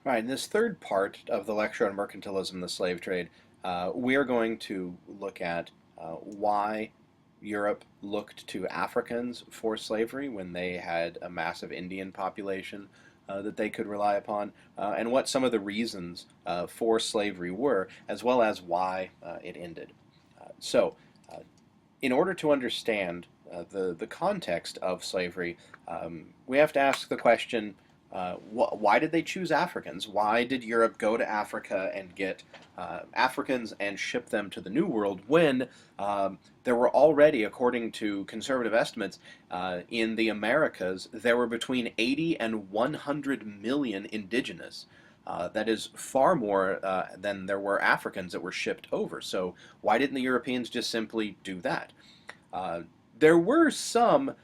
Right, in this third part of the lecture on mercantilism and the slave trade, we are going to look at why Europe looked to Africans for slavery when they had a massive Indian population that they could rely upon, and what some of the reasons for slavery were, as well as why it ended. So, uh, in order to understand the context of slavery, we have to ask the question, why did they choose Africans? Why did Europe go to Africa and get Africans and ship them to the New World when there were already, according to conservative estimates, in the Americas, there were between 80 and 100 million indigenous. That is far more than there were Africans that were shipped over. So why didn't the Europeans just simply do that? Uh, there were some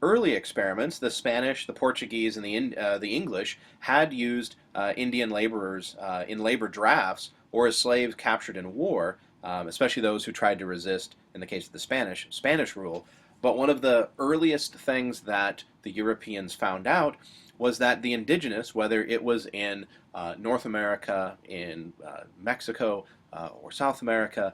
early experiments. The Spanish, the Portuguese, and the English had used Indian laborers in labor drafts or as slaves captured in war, especially those who tried to resist, in the case of the Spanish rule. But one of the earliest things that the Europeans found out was that the indigenous, whether it was in North America, in Mexico, or South America,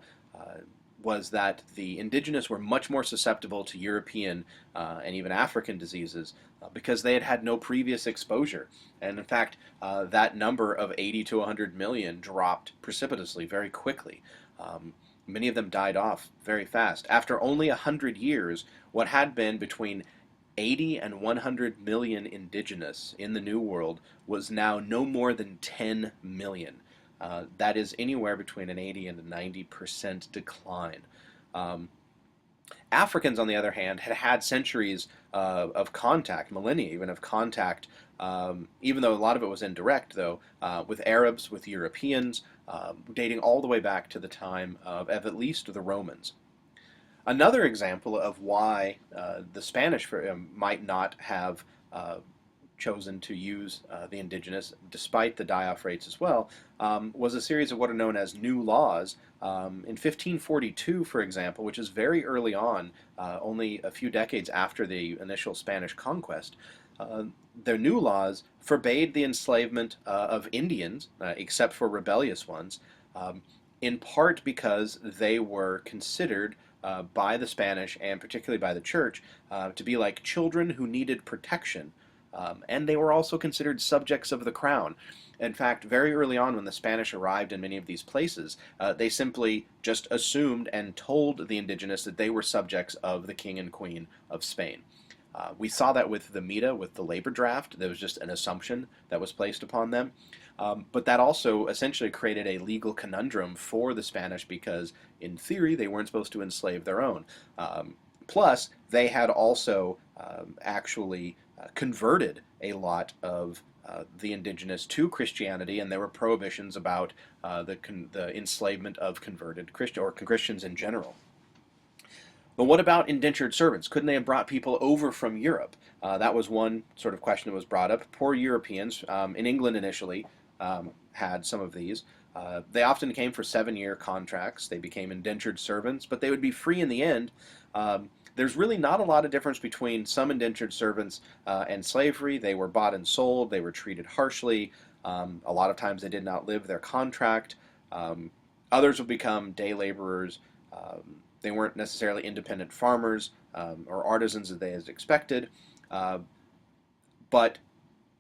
was that the indigenous were much more susceptible to European and even African diseases because they had had no previous exposure. And in fact, that number of 80 to 100 million dropped precipitously very quickly. Many of them died off very fast. After only 100 years, what had been between 80 and 100 million indigenous in the New World was now no more than 10 million. That is anywhere between an 80 and a 90% decline. Um, Africans, on the other hand, had had centuries of contact, millennia even of contact, even though a lot of it was indirect, though, with Arabs, with Europeans, dating all the way back to the time of at least the Romans. Another example of why the Spanish might not have chosen to use the indigenous, despite the die-off rates as well, was a series of what are known as new laws. In 1542, for example, which is very early on, only a few decades after the initial Spanish conquest, their new laws forbade the enslavement of Indians, except for rebellious ones, in part because they were considered by the Spanish and particularly by the church to be like children who needed protection. And they were also considered subjects of the crown. In fact, very early on when the Spanish arrived in many of these places, they simply just assumed and told the indigenous that they were subjects of the king and queen of Spain. We saw that with the MITA, with the labor draft. There was just an assumption that was placed upon them. But that also essentially created a legal conundrum for the Spanish because, in theory, they weren't supposed to enslave their own. Plus, they had also actually converted a lot of the indigenous to Christianity, and there were prohibitions about the enslavement of converted Christians in general. But what about indentured servants? Couldn't they have brought people over from Europe? That was one sort of question that was brought up. Poor Europeans, in England initially, had some of these. They often came for 7-year contracts. They became indentured servants, but they would be free in the end. There's really not a lot of difference between some indentured servants and slavery. They were bought and sold. They were treated harshly. A lot of times they did not live their contract. Others would become day laborers. They weren't necessarily independent farmers or artisans as they had expected, but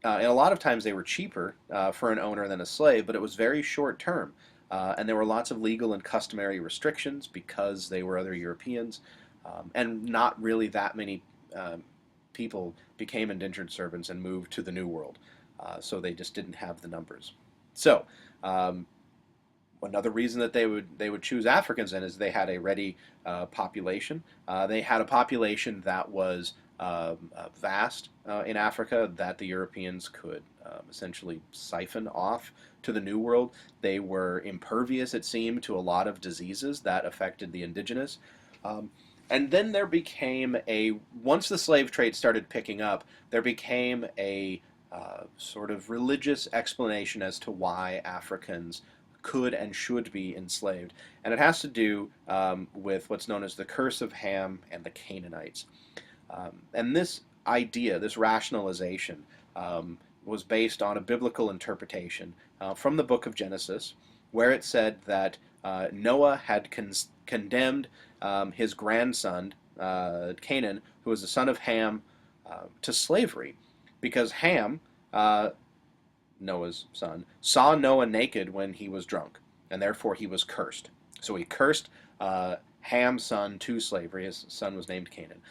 and a lot of times they were cheaper for an owner than a slave, but it was very short term. And there were lots of legal and customary restrictions because they were other Europeans, and not really that many people became indentured servants and moved to the New World. So they just didn't have the numbers. So another reason that they would choose Africans then is they had a ready population. They had a population that was vast in Africa that the Europeans could essentially siphon off to the New World. They were impervious, it seemed, to a lot of diseases that affected the indigenous. And then there became once the slave trade started picking up, there became a sort of religious explanation as to why Africans could and should be enslaved. And it has to do with what's known as the curse of Ham and the Canaanites. And this idea, this rationalization, was based on a biblical interpretation from the book of Genesis, where it said that Noah had condemned his grandson, Canaan, who was the son of Ham, to slavery, because Ham, Noah's son, saw Noah naked when he was drunk, and therefore he was cursed. So he cursed Ham's son to slavery. His son was named Canaan.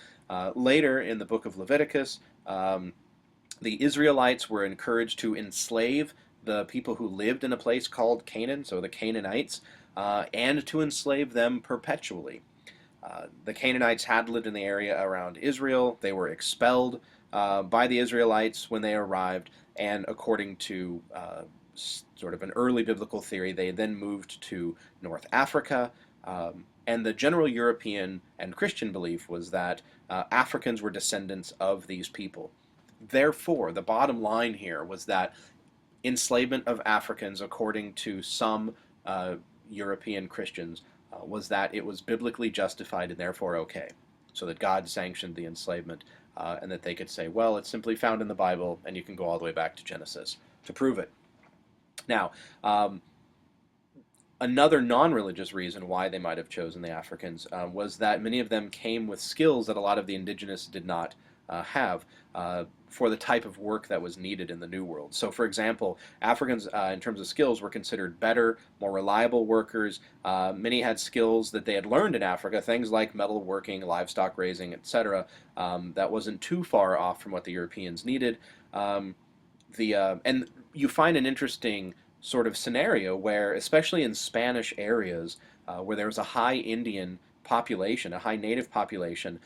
Later in the book of Leviticus, the Israelites were encouraged to enslave the people who lived in a place called Canaan, so the Canaanites, and to enslave them perpetually. The Canaanites had lived in the area around Israel. They were expelled by the Israelites when they arrived, and according to sort of an early biblical theory, they then moved to North Africa. And the general European and Christian belief was that Africans were descendants of these people. Therefore, the bottom line here was that enslavement of Africans, according to some European Christians, was that it was biblically justified and therefore okay. So that God sanctioned the enslavement, and that they could say, well, it's simply found in the Bible, and you can go all the way back to Genesis to prove it. Now, another non-religious reason why they might have chosen the Africans was that many of them came with skills that a lot of the indigenous did not have for the type of work that was needed in the New World. So, for example, Africans, in terms of skills, were considered better, more reliable workers. Many had skills that they had learned in Africa, things like metalworking, livestock raising, etc. That wasn't too far off from what the Europeans needed. And you find an interesting sort of scenario where, especially in Spanish areas, where there was a high Indian population, a high native population,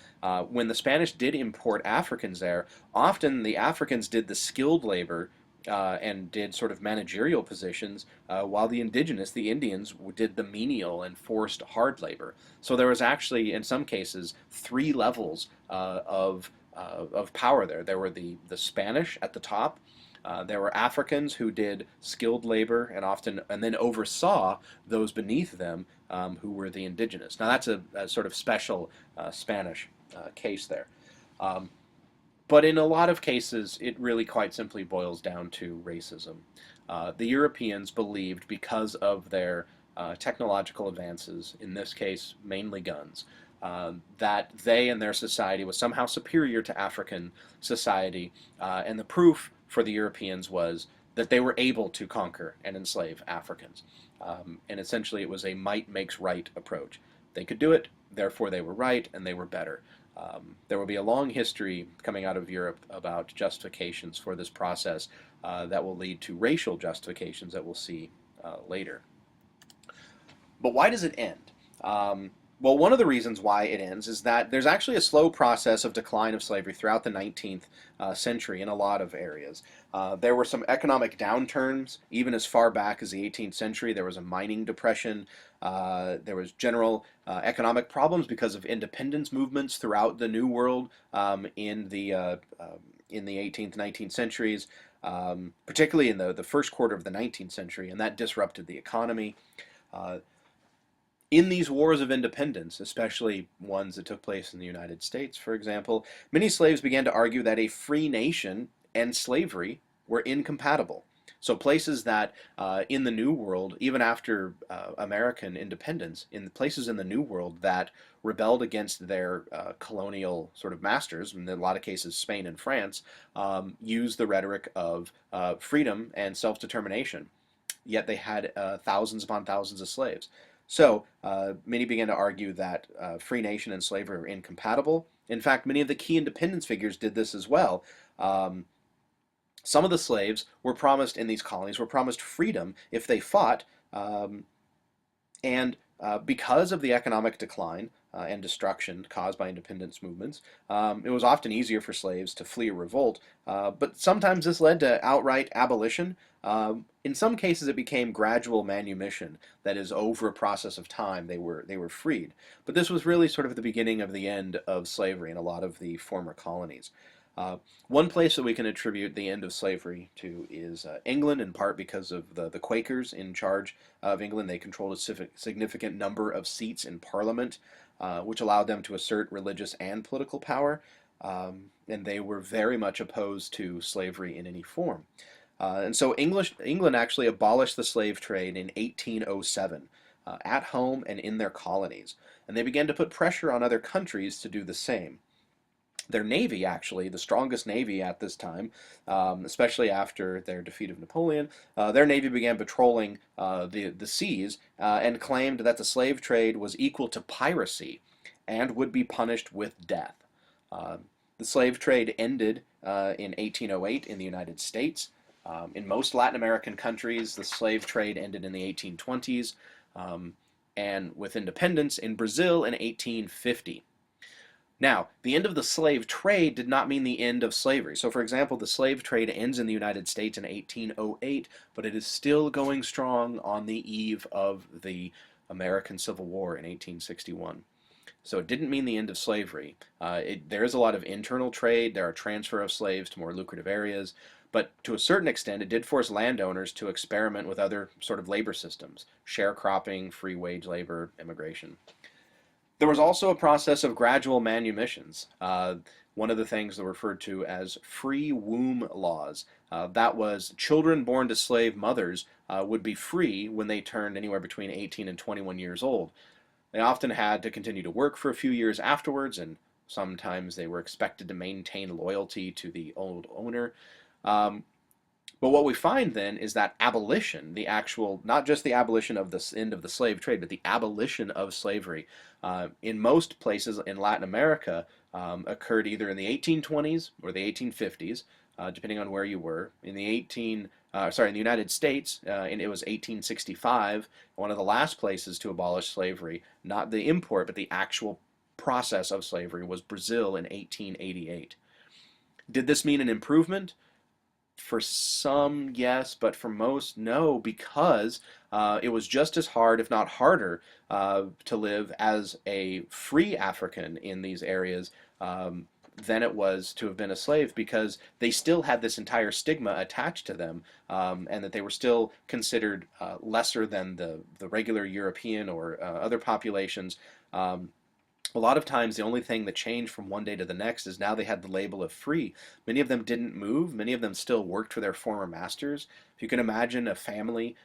when the Spanish did import Africans there, often the Africans did the skilled labor and did sort of managerial positions, while the indigenous, the Indians, did the menial and forced hard labor. So there was actually, in some cases, three levels of power there. There were the Spanish at the top. There were Africans who did skilled labor and then oversaw those beneath them who were the indigenous. Now that's a sort of special Spanish case there. But in a lot of cases, it really quite simply boils down to racism. The Europeans believed, because of their technological advances, in this case mainly guns, that they and their society was somehow superior to African society, and the proof for the Europeans was that they were able to conquer and enslave Africans. And essentially it was a might makes right approach. They could do it, therefore they were right, and they were better. There will be a long history coming out of Europe about justifications for this process that will lead to racial justifications that we'll see later. But why does it end? Well, one of the reasons why it ends is that there's actually a slow process of decline of slavery throughout the 19th century in a lot of areas. There were some economic downturns, even as far back as the 18th century. There was a mining depression. There was general economic problems because of independence movements throughout the New World in the 18th, 19th centuries, particularly in the first quarter of the 19th century, and that disrupted the economy. In these wars of independence, especially ones that took place in the United States, for example, many slaves began to argue that a free nation and slavery were incompatible. So places that in the New World, even after American independence, in places in the New World that rebelled against their colonial sort of masters, in a lot of cases Spain and France, used the rhetoric of freedom and self-determination. Yet they had thousands upon thousands of slaves. So many began to argue that free nation and slavery were incompatible. In fact, many of the key independence figures did this as well. Some of the slaves were promised in these colonies were promised freedom if they fought, and because of the economic decline and destruction caused by independence movements, it was often easier for slaves to flee or revolt, but sometimes this led to outright abolition. In some cases it became gradual manumission, that is, over a process of time they were freed. But this was really sort of the beginning of the end of slavery in a lot of the former colonies. One place that we can attribute the end of slavery to is England, in part because of the Quakers in charge of England. They controlled a significant number of seats in Parliament, which allowed them to assert religious and political power. and they were very much opposed to slavery in any form. And so England actually abolished the slave trade in 1807, at home and in their colonies, and they began to put pressure on other countries to do the same. Their navy, actually, the strongest navy at this time, especially after their defeat of Napoleon, their navy began patrolling the seas and claimed that the slave trade was equal to piracy and would be punished with death. Uh, the slave trade ended in 1808 in the United States. In most Latin American countries, the slave trade ended in the 1820s, and with independence in Brazil in 1850. Now, the end of the slave trade did not mean the end of slavery. So, for example, the slave trade ends in the United States in 1808, but it is still going strong on the eve of the American Civil War in 1861. So it didn't mean the end of slavery. There is a lot of internal trade. There are transfer of slaves to more lucrative areas. But to a certain extent, it did force landowners to experiment with other sort of labor systems, sharecropping, free wage labor, immigration. There was also a process of gradual manumissions. One of the things that were referred to as free womb laws. That was children born to slave mothers would be free when they turned anywhere between 18 and 21 years old. They often had to continue to work for a few years afterwards, and sometimes they were expected to maintain loyalty to the old owner. Um, but what we find then is that abolition, the actual, not just the abolition of the end of the slave trade, but the abolition of slavery, in most places in Latin America, occurred either in the 1820s or the 1850s, depending on where you were. In the United States, and it was 1865, one of the last places to abolish slavery, not the import, but the actual process of slavery, was Brazil in 1888. Did this mean an improvement? For some, yes, but for most, no, because it was just as hard, if not harder, to live as a free African in these areas than it was to have been a slave, because they still had this entire stigma attached to them, and that they were still considered lesser than the regular European or other populations. A lot of times the only thing that changed from one day to the next is now they had the label of free. Many of them didn't move. Many of them still worked for their former masters. If you can imagine a family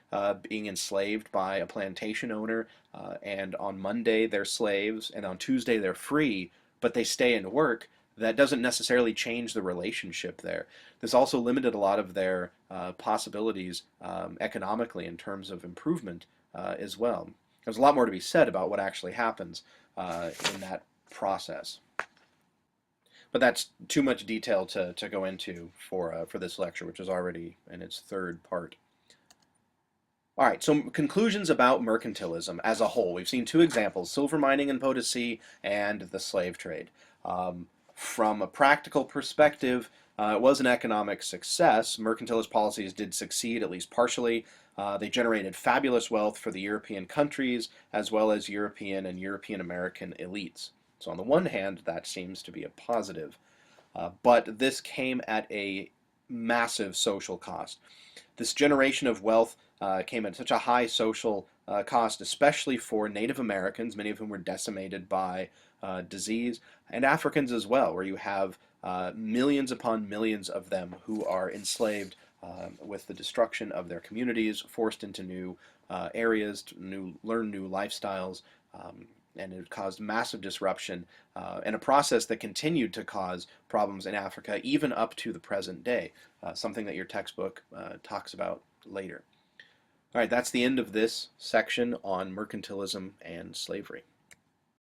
being enslaved by a plantation owner, and on Monday they're slaves and on Tuesday they're free, but they stay and work, that doesn't necessarily change the relationship there. This also limited a lot of their possibilities economically in terms of improvement as well. There's a lot more to be said about what actually happens in that process. But that's too much detail to go into for this lecture, which is already in its third part. All right, so conclusions about mercantilism as a whole. We've seen two examples, silver mining in Potosi and the slave trade. From a practical perspective, it was an economic success. Mercantilist policies did succeed, at least partially. They generated fabulous wealth for the European countries, as well as European and European American elites. So on the one hand, that seems to be a positive. But this came at a massive social cost. This generation of wealth came at such a high social cost, especially for Native Americans, many of whom were decimated by disease, and Africans as well, where you have millions upon millions of them who are enslaved with the destruction of their communities, forced into new areas, to learn new lifestyles, and it caused massive disruption and a process that continued to cause problems in Africa even up to the present day, something that your textbook talks about later. All right, that's the end of this section on mercantilism and slavery.